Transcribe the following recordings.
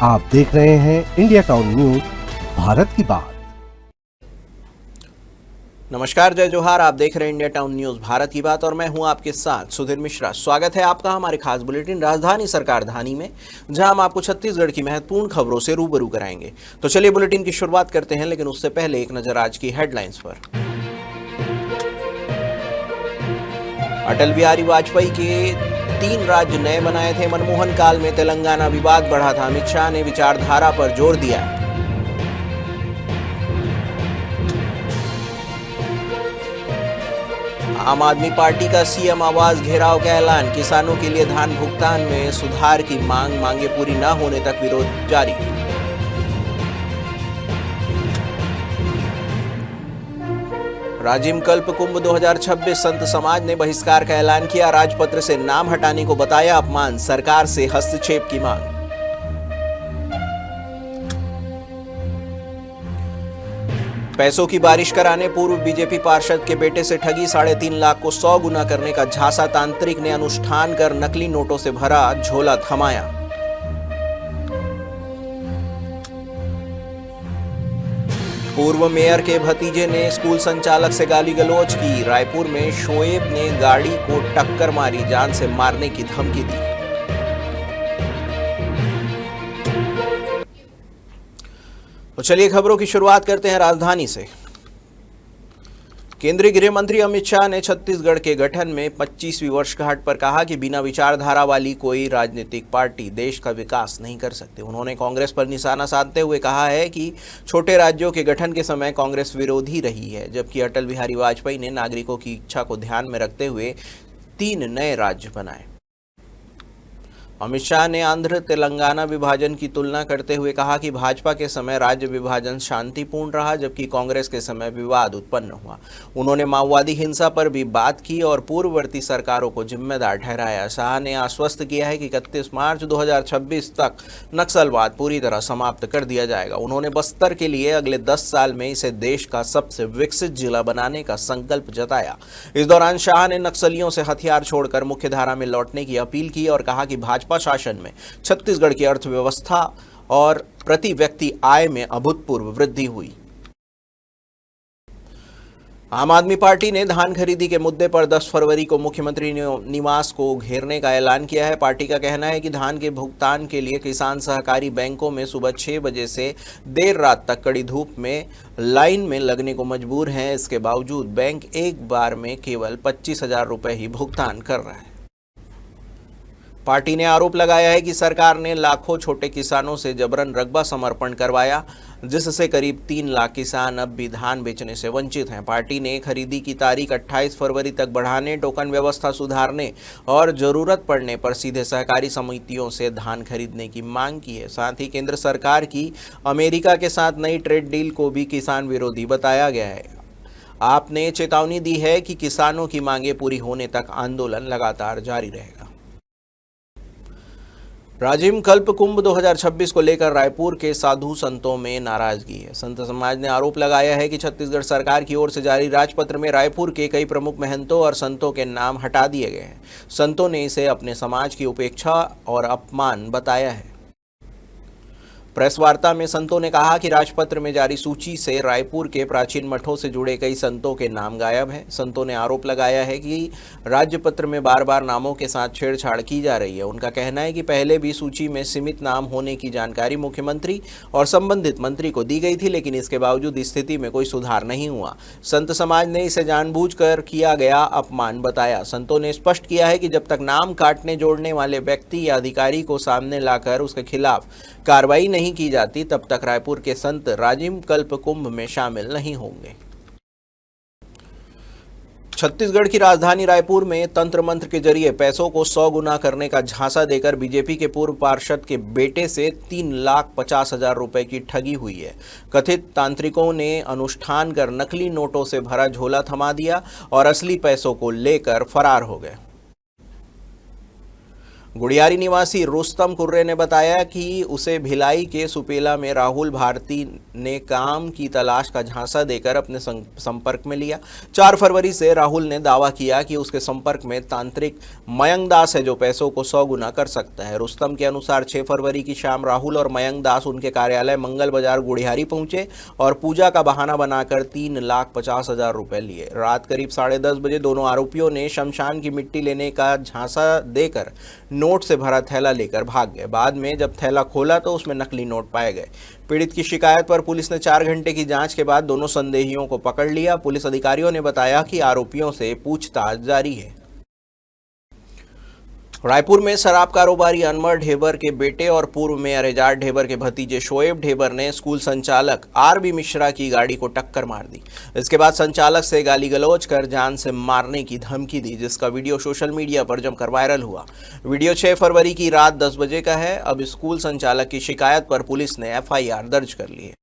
आप देख रहे हैं इंडिया टाउन न्यूज, भारत की बात। नमस्कार, जय जोहार। आप देख रहे हैं इंडिया टाउन न्यूज, भारत की बात और मैं हूं आपके साथ सुधीर मिश्रा। स्वागत है आपका हमारे खास बुलेटिन राजधानी सरकार धानी में, जहां हम आपको छत्तीसगढ़ की महत्वपूर्ण खबरों से रूबरू कराएंगे। तो चलिए बुलेटिन की शुरुआत करते हैं, लेकिन उससे पहले एक नजर आज की हेडलाइंस पर। अटल बिहारी वाजपेयी के 3 राज्य नए बनाए थे। मनमोहन काल में तेलंगाना विवाद बढ़ा था। अमित शाह ने विचारधारा पर जोर दिया। आम आदमी पार्टी का सीएम आवास घेराव का ऐलान। किसानों के लिए धान भुगतान में सुधार की मांगे पूरी न होने तक विरोध जारी। राजिम कल्प कुंभ 2026, संत समाज ने बहिष्कार का ऐलान किया। राजपत्र से नाम हटाने को बताया अपमान। सरकार से हस्तक्षेप की मांग। पैसों की बारिश कराने पूर्व बीजेपी पार्षद के बेटे से ठगी। 3.5 लाख को 100 गुना करने का झांसा। तांत्रिक ने अनुष्ठान कर नकली नोटों से भरा झोला थमाया। पूर्व मेयर के भतीजे ने स्कूल संचालक से गाली गलौज की। रायपुर में शोएब ने गाड़ी को टक्कर मारी, जान से मारने की धमकी दी। तो चलिए खबरों की शुरुआत करते हैं राजधानी से। केंद्रीय गृह मंत्री अमित शाह ने छत्तीसगढ़ के गठन में 25वीं वर्षगांठ पर कहा कि बिना विचारधारा वाली कोई राजनीतिक पार्टी देश का विकास नहीं कर सकती। उन्होंने कांग्रेस पर निशाना साधते हुए कहा है कि छोटे राज्यों के गठन के समय कांग्रेस विरोधी रही है, जबकि अटल बिहारी वाजपेयी ने नागरिकों की इच्छा को ध्यान में रखते हुए 3 नए राज्य बनाए। अमित शाह ने आंध्र तेलंगाना विभाजन की तुलना करते हुए कहा कि भाजपा के समय राज्य विभाजन शांतिपूर्ण रहा, जबकि कांग्रेस के समय विवाद उत्पन्न हुआ। उन्होंने माओवादी हिंसा पर भी बात की और पूर्ववर्ती सरकारों को जिम्मेदार ठहराया। शाह ने आश्वस्त किया है कि 31 मार्च 2026 तक नक्सलवाद पूरी तरह समाप्त कर दिया जाएगा। उन्होंने बस्तर के लिए अगले 10 साल में इसे देश का सबसे विकसित जिला बनाने का संकल्प जताया। इस दौरान शाह ने नक्सलियों से हथियार छोड़कर मुख्यधारा में लौटने की अपील की और कहा कि भाजपा शासन में छत्तीसगढ़ की अर्थव्यवस्था और प्रति व्यक्ति आय में अभूतपूर्व वृद्धि हुई। आम आदमी पार्टी ने धान खरीदी के मुद्दे पर 10 फरवरी को मुख्यमंत्री निवास को घेरने का ऐलान किया है। पार्टी का कहना है कि धान के भुगतान के लिए किसान सहकारी बैंकों में सुबह 6 बजे से देर रात तक कड़ी धूप में लाइन में लगने को मजबूर हैं। इसके बावजूद बैंक एक बार में केवल 25,000 रुपये ही भुगतान कर रहा है। पार्टी ने आरोप लगाया है कि सरकार ने लाखों छोटे किसानों से जबरन रकबा समर्पण करवाया, जिससे करीब 3 लाख किसान अब भी धान बेचने से वंचित हैं। पार्टी ने खरीदी की तारीख 28 फरवरी तक बढ़ाने, टोकन व्यवस्था सुधारने और जरूरत पड़ने पर सीधे सहकारी समितियों से धान खरीदने की मांग की है। साथ ही केंद्र सरकार की अमेरिका के साथ नई ट्रेड डील को भी किसान विरोधी बताया गया है। आपने चेतावनी दी है कि किसानों की मांगे पूरी होने तक आंदोलन लगातार जारी रहेगा। राजिम कल्प कुंभ 2026 को लेकर रायपुर के साधु संतों में नाराजगी है। संत समाज ने आरोप लगाया है कि छत्तीसगढ़ सरकार की ओर से जारी राजपत्र में रायपुर के कई प्रमुख महंतों और संतों के नाम हटा दिए गए हैं। संतों ने इसे अपने समाज की उपेक्षा और अपमान बताया है। प्रेस वार्ता में संतों ने कहा कि राजपत्र में जारी सूची से रायपुर के प्राचीन मठों से जुड़े कई संतों के नाम गायब हैं। संतों ने आरोप लगाया है कि राज्यपत्र में बार बार नामों के साथ छेड़छाड़ की जा रही है। उनका कहना है कि पहले भी सूची में सीमित नाम होने की जानकारी मुख्यमंत्री और संबंधित मंत्री को दी गई थी, लेकिन इसके बावजूद स्थिति में कोई सुधार नहीं हुआ। संत समाज ने इसे जानबूझकर किया गया अपमान बताया। संतों ने स्पष्ट किया है कि जब तक नाम काटने जोड़ने वाले व्यक्ति या अधिकारी को सामने लाकर उसके खिलाफ कार्रवाई नहीं की जाती, तब तक रायपुर के संत राजिम कल्प कुंभ में शामिल नहीं होंगे। छत्तीसगढ़ की राजधानी रायपुर में तंत्र मंत्र के जरिए पैसों को 100 गुना करने का झांसा देकर बीजेपी के पूर्व पार्षद के बेटे से 3,50,000 रुपए की ठगी हुई है। कथित तांत्रिकों ने अनुष्ठान कर नकली नोटों से भरा झोला थमा दिया और असली पैसों को लेकर फरार हो गए। गुड़ियारी निवासी रुस्तम कुर्रे ने बताया कि उसे भिलाई के सुपेला में राहुल भारती ने काम की तलाश का झांसा देकर अपने संपर्क में लिया। 4 फरवरी से राहुल ने दावा किया कि उसके संपर्क में तांत्रिक मयंक दास है जो पैसों को 100 गुना कर सकता है। रुस्तम के अनुसार 6 फरवरी की शाम राहुल और मयंक दास उनके कार्यालय मंगल बाजार गुड़ियारी पहुंचे और पूजा का बहाना बनाकर 3,50,000 रुपए लिए। रात करीब 10:30 बजे दोनों आरोपियों ने शमशान की मिट्टी लेने का झांसा देकर नोट से भरा थैला लेकर भाग गए। बाद में जब थैला खोला तो उसमें नकली नोट पाए गए। पीड़ित की शिकायत पर पुलिस ने 4 घंटे की जांच के बाद दोनों संदेहियों को पकड़ लिया। पुलिस अधिकारियों ने बताया कि आरोपियों से पूछताछ जारी है। रायपुर में शराब कारोबारी अनवर ढेबर के बेटे और पूर्व मेयर एजाज ढेबर के भतीजे शोएब ढेबर ने स्कूल संचालक आरबी मिश्रा की गाड़ी को टक्कर मार दी। इसके बाद संचालक से गाली गलौज कर जान से मारने की धमकी दी, जिसका वीडियो सोशल मीडिया पर जमकर वायरल हुआ। वीडियो 6 फरवरी की रात 10 बजे का है। अब स्कूल संचालक की शिकायत पर पुलिस ने FIR दर्ज कर ली है।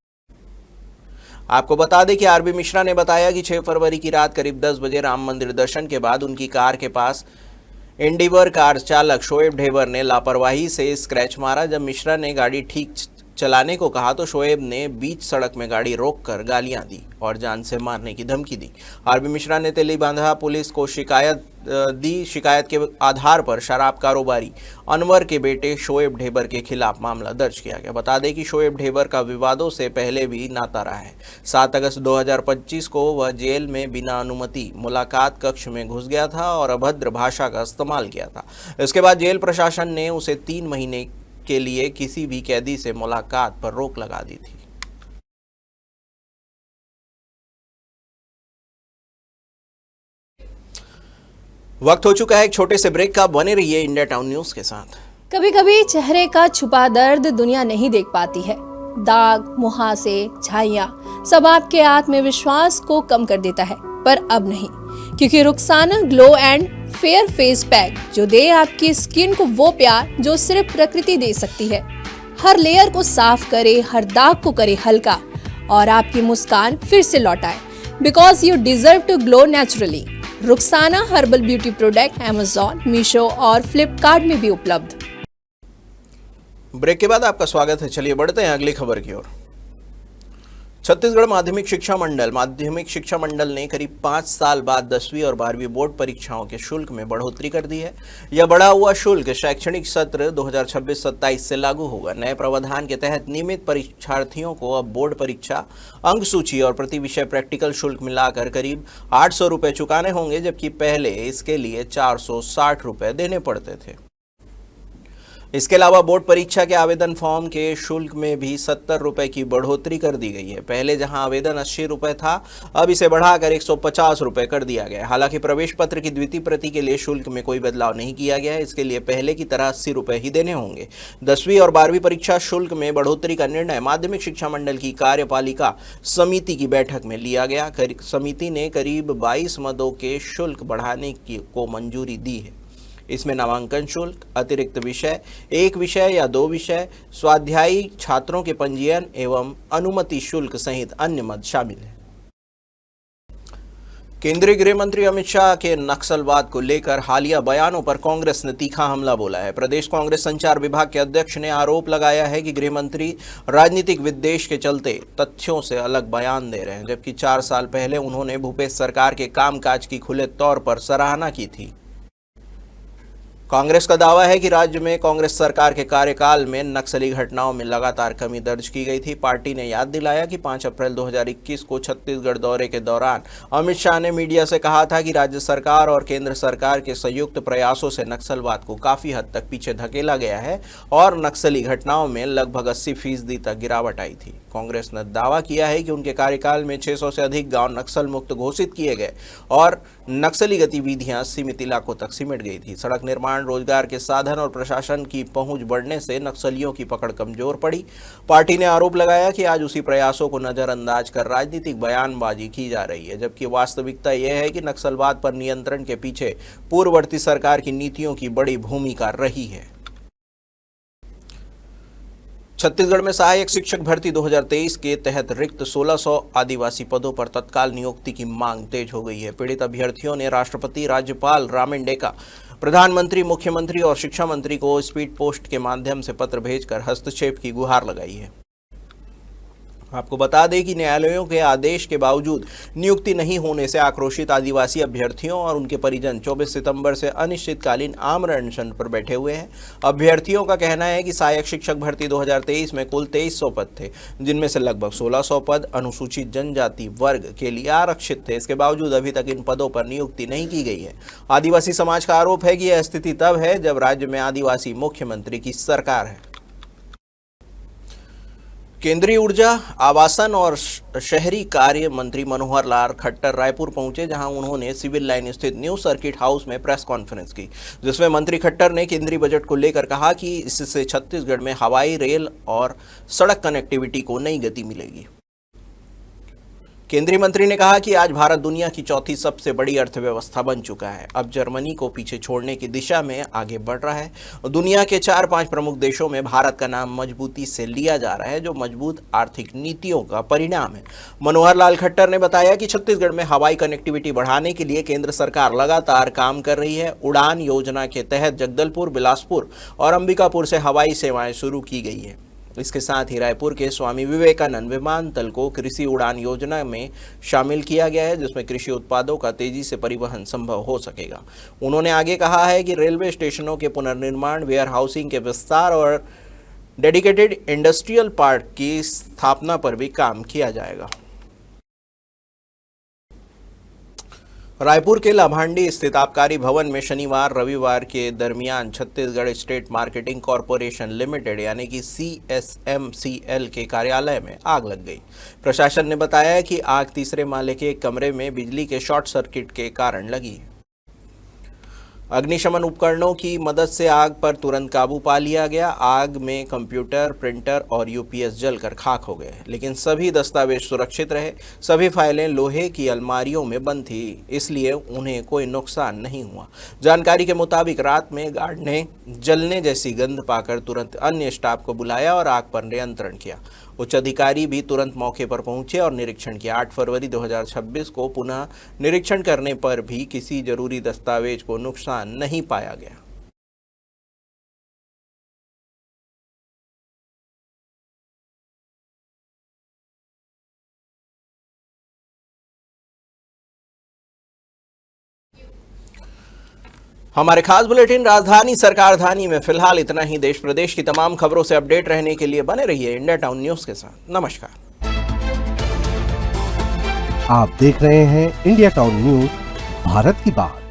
आपको बता दें कि आरबी मिश्रा ने बताया कि 6 फरवरी की रात करीब 10 बजे राम मंदिर दर्शन के बाद उनकी कार के पास एंडीवर कार चालक शोएब ढेबर ने लापरवाही से स्क्रैच मारा। जब मिश्रा ने गाड़ी ठीक चलाने को कहा तो शोएब ने बीच सड़क में गाड़ी रोककर गालियां दी और जान से मारने की धमकी दी। आरबी मिश्रा ने तेलीबांधा पुलिस को शिकायत दी। शिकायत के आधार पर शराब कारोबारी अनवर के बेटे शोएब ढेबर के खिलाफ मामला दर्ज किया गया। बता दें कि शोएब ढेबर का विवादों से पहले भी नाता रहा है। 7 अगस्त 2025 को वह जेल में बिना अनुमति मुलाकात कक्ष में घुस गया था और अभद्र भाषा का इस्तेमाल किया था। इसके बाद जेल प्रशासन ने उसे 3 महीने के लिए किसी भी कैदी से मुलाकात पर रोक लगा दी थी। वक्त हो चुका है एक छोटे से ब्रेक का। बने रहिए इंडिया टाउन न्यूज के साथ। कभी कभी चेहरे का छुपा दर्द दुनिया नहीं देख पाती है। दाग, मुहासे, झाइयां सब आपके आत्मविश्वास को कम कर देता है, पर अब नहीं, क्योंकि Rukhsana glow and fair face pack जो दे आपकी स्किन को वो प्यार जो सिर्फ प्रकृति दे सकती है। हर लेयर को साफ करे, हर दाग को करे हल्का और आपकी मुस्कान फिर से लौटाए। Because you deserve to glow naturally. Rukhsana herbal beauty product Amazon, Meesho और फ्लिपकार्ट में भी उपलब्ध। ब्रेक के बाद आपका स्वागत है। चलिए बढ़ते हैं अगली खबर की ओर। छत्तीसगढ़ माध्यमिक शिक्षा मंडल ने करीब 5 साल बाद 10वीं और 12वीं बोर्ड परीक्षाओं के शुल्क में बढ़ोतरी कर दी है। यह बढ़ा हुआ शुल्क शैक्षणिक सत्र 2026-27 से लागू होगा। नए प्रावधान के तहत नियमित परीक्षार्थियों को अब बोर्ड परीक्षा, अंक सूची और प्रति विषय प्रैक्टिकल शुल्क मिलाकर करीब 800 रुपये चुकाने होंगे, जबकि पहले इसके लिए 460 रुपये देने पड़ते थे। इसके अलावा बोर्ड परीक्षा के आवेदन फॉर्म के शुल्क में भी 70 रुपये की बढ़ोतरी कर दी गई है। पहले जहां आवेदन 80 रुपये था, अब इसे बढ़ाकर 150 रुपये कर दिया गया है। हालांकि प्रवेश पत्र की द्वितीय प्रति के लिए शुल्क में कोई बदलाव नहीं किया गया है। इसके लिए पहले की तरह 80 रुपये ही देने होंगे। 10वीं और 12वीं परीक्षा शुल्क में बढ़ोतरी का निर्णय माध्यमिक शिक्षा मंडल की कार्यपालिका समिति की बैठक में लिया गया। समिति ने करीब 22 मदों के शुल्क बढ़ाने को मंजूरी दी है। इसमें नामांकन शुल्क, अतिरिक्त विषय, 1 विषय या 2 विषय, स्वाध्यायी छात्रों के पंजीयन एवं अनुमति शुल्क सहित अन्य मद शामिल है। केंद्रीय गृह मंत्री अमित शाह के नक्सलवाद को लेकर हालिया बयानों पर कांग्रेस ने तीखा हमला बोला है। प्रदेश कांग्रेस संचार विभाग के अध्यक्ष ने आरोप लगाया है कि गृह मंत्री राजनीतिक विद्वेष के चलते तथ्यों से अलग बयान दे रहे हैं, जबकि 4 साल पहले उन्होंने भूपेश सरकार के कामकाज की खुले तौर पर सराहना की थी। कांग्रेस का दावा है कि राज्य में कांग्रेस सरकार के कार्यकाल में नक्सली घटनाओं में लगातार कमी दर्ज की गई थी। पार्टी ने याद दिलाया कि 5 अप्रैल 2021 को छत्तीसगढ़ दौरे के दौरान अमित शाह ने मीडिया से कहा था कि राज्य सरकार और केंद्र सरकार के संयुक्त प्रयासों से नक्सलवाद को काफी हद तक पीछे धकेला गया है और नक्सली घटनाओं में लगभग 80% तक गिरावट आई थी। कांग्रेस ने दावा किया है कि उनके कार्यकाल में 600 से अधिक गांव नक्सल मुक्त घोषित किए गए और नक्सली गतिविधियां सीमित इलाकों तक सिमट गई थी। सड़क निर्माण, रोजगार के साधन और प्रशासन की पहुंच बढ़ने से नक्सलियों की पकड़ कमजोर पड़ी। पार्टी ने आरोप लगाया कि आज उसी प्रयासों को नजरअंदाज कर राजनीतिक बयानबाजी की जा रही है, जबकि वास्तविकता यह है कि नक्सलवाद पर नियंत्रण के पीछे पूर्ववर्ती सरकार की नीतियों की बड़ी भूमिका रही है। छत्तीसगढ़ में सहायक शिक्षक भर्ती 2023 के तहत रिक्त 1600 आदिवासी पदों पर तत्काल नियुक्ति की मांग तेज हो गई है। पीड़ित अभ्यर्थियों ने राष्ट्रपति, राज्यपाल रामेंडेका, प्रधानमंत्री, मुख्यमंत्री और शिक्षा मंत्री को स्पीड पोस्ट के माध्यम से पत्र भेजकर हस्तक्षेप की गुहार लगाई है। आपको बता दें कि न्यायालयों के आदेश के बावजूद नियुक्ति नहीं होने से आक्रोशित आदिवासी अभ्यर्थियों और उनके परिजन 24 सितंबर से अनिश्चितकालीन आमरण अनशन पर बैठे हुए हैं। अभ्यर्थियों का कहना है कि सहायक शिक्षक भर्ती 2023 में कुल 2300 पद थे, जिनमें से लगभग 1600 पद अनुसूचित जनजाति वर्ग के लिए आरक्षित थे। इसके बावजूद अभी तक इन पदों पर नियुक्ति नहीं की गई है। आदिवासी समाज का आरोप है कि यह स्थिति तब है जब राज्य में आदिवासी मुख्यमंत्री की सरकार है। केंद्रीय ऊर्जा, आवासन और शहरी कार्य मंत्री मनोहर लाल खट्टर रायपुर पहुंचे, जहां उन्होंने सिविल लाइन स्थित न्यू सर्किट हाउस में प्रेस कॉन्फ्रेंस की, जिसमें मंत्री खट्टर ने केंद्रीय बजट को लेकर कहा कि इससे छत्तीसगढ़ में हवाई, रेल और सड़क कनेक्टिविटी को नई गति मिलेगी। केंद्रीय मंत्री ने कहा कि आज भारत दुनिया की चौथी सबसे बड़ी अर्थव्यवस्था बन चुका है, अब जर्मनी को पीछे छोड़ने की दिशा में आगे बढ़ रहा है। दुनिया के 4-5 प्रमुख देशों में भारत का नाम मजबूती से लिया जा रहा है, जो मजबूत आर्थिक नीतियों का परिणाम है। मनोहर लाल खट्टर ने बताया कि छत्तीसगढ़ में हवाई कनेक्टिविटी बढ़ाने के लिए केंद्र सरकार लगातार काम कर रही है। उड़ान योजना के तहत जगदलपुर, बिलासपुर और अंबिकापुर से हवाई सेवाएं शुरू की गई है। इसके साथ ही रायपुर के स्वामी विवेकानंद विमानतल को कृषि उड़ान योजना में शामिल किया गया है, जिसमें कृषि उत्पादों का तेजी से परिवहन संभव हो सकेगा। उन्होंने आगे कहा है कि रेलवे स्टेशनों के पुनर्निर्माण, वेयर हाउसिंग के विस्तार और डेडिकेटेड इंडस्ट्रियल पार्क की स्थापना पर भी काम किया जाएगा। रायपुर के लाभांडी स्थित आबकारी भवन में शनिवार रविवार के दरमियान Chhattisgarh state marketing corporation limited यानी कि CSMCL के कार्यालय में आग लग गई। प्रशासन ने बताया कि आग तीसरे माले के एक कमरे में बिजली के शॉर्ट सर्किट के कारण लगी। अग्निशमन उपकरणों की मदद से आग पर तुरंत काबू पा लिया गया। आग में कंप्यूटर, प्रिंटर और UPS जलकर खाक हो गए, लेकिन सभी दस्तावेज सुरक्षित रहे। सभी फाइलें लोहे की अलमारियों में बंद थी, इसलिए उन्हें कोई नुकसान नहीं हुआ। जानकारी के मुताबिक रात में गार्ड ने जलने जैसी गंध पाकर तुरंत अन्य स्टाफ को बुलाया और आग पर नियंत्रण किया। उच्च अधिकारी भी तुरंत मौके पर पहुंचे और निरीक्षण किया। 8 फरवरी 2026 को पुनः निरीक्षण करने पर भी किसी जरूरी दस्तावेज को नुकसान नहीं पाया गया। हमारे खास बुलेटिन राजधानी सरकार धानी में फिलहाल इतना ही। देश प्रदेश की तमाम खबरों से अपडेट रहने के लिए बने रहिए इंडिया टाउन न्यूज के साथ। नमस्कार। आप देख रहे हैं इंडिया टाउन न्यूज, भारत की बात।